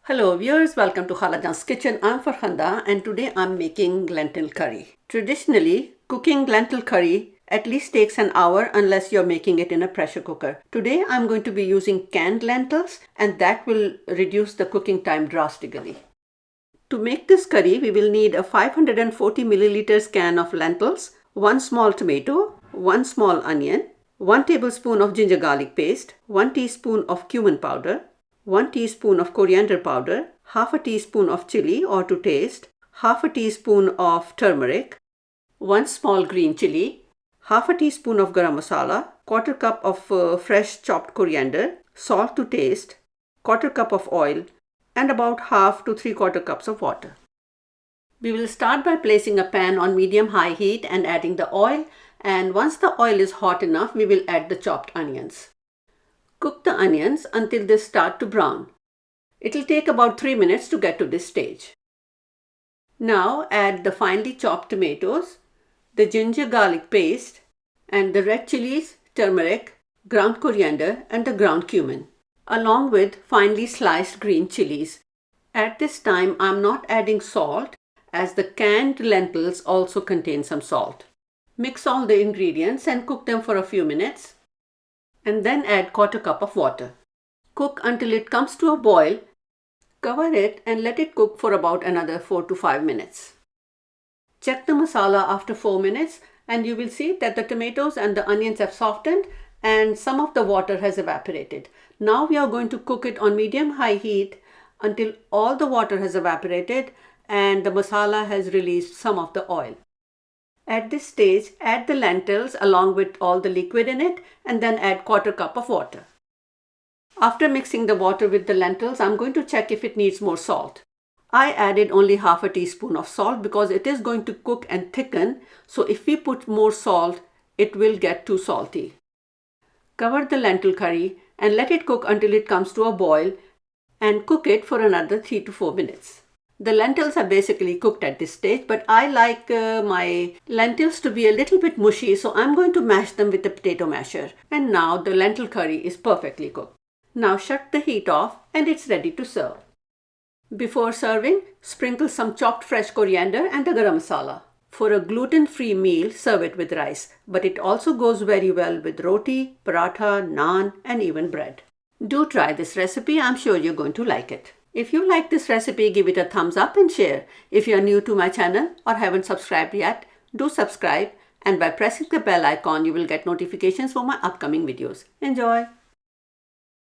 Hello viewers, welcome to Khalajan's kitchen. I'm Farhanda and today I'm making lentil curry. Traditionally, cooking lentil curry at least takes an hour unless you're making it in a pressure cooker. Today I'm going to be using canned lentils and that will reduce the cooking time drastically. To make this curry, we will need a 540 milliliters can of lentils, 1 small tomato, 1 small onion, 1 tablespoon of ginger garlic paste, 1 teaspoon of cumin powder, 1 teaspoon of coriander powder, half a teaspoon of chili or to taste, half a teaspoon of turmeric, 1 small green chili, half a teaspoon of garam masala, quarter cup of fresh chopped coriander, salt to taste, quarter cup of oil, and about half to 3/4 cups of water. We will start by placing a pan on medium-high heat and adding the oil, and once the oil is hot enough, we will add the chopped onions. Cook the onions until they start to brown. It will take about 3 minutes to get to this stage. Now add the finely chopped tomatoes, the ginger garlic paste, and the red chilies, turmeric, ground coriander, and the ground cumin, along with finely sliced green chilies. At this time, I'm not adding salt as the canned lentils also contain some salt. Mix all the ingredients and cook them for a few minutes, and then add quarter cup of water. Cook until it comes to a boil. Cover it and let it cook for about another 4 to 5 minutes. Check the masala after 4 minutes and you will see that the tomatoes and the onions have softened and some of the water has evaporated. Now we are going to cook it on medium-high heat until all the water has evaporated and the masala has released some of the oil. At this stage, add the lentils along with all the liquid in it and then add quarter cup of water. After mixing the water with the lentils, I'm going to check if it needs more salt. I added only half a teaspoon of salt because it is going to cook and thicken, so if we put more salt, it will get too salty. Cover the lentil curry and let it cook until it comes to a boil and cook it for another 3 to 4 minutes. The lentils are basically cooked at this stage, but I like my lentils to be a little bit mushy, so I'm going to mash them with a potato masher. And now the lentil curry is perfectly cooked. Now shut the heat off and it's ready to serve. Before serving, sprinkle some chopped fresh coriander and the garam masala. For a gluten-free meal, serve it with rice, but it also goes very well with roti, paratha, naan, and even bread. Do try this recipe, I'm sure you're going to like it. If you like this recipe, give it a thumbs up and share. If you're new to my channel or haven't subscribed yet, do subscribe, and by pressing the bell icon, you will get notifications for my upcoming videos. Enjoy!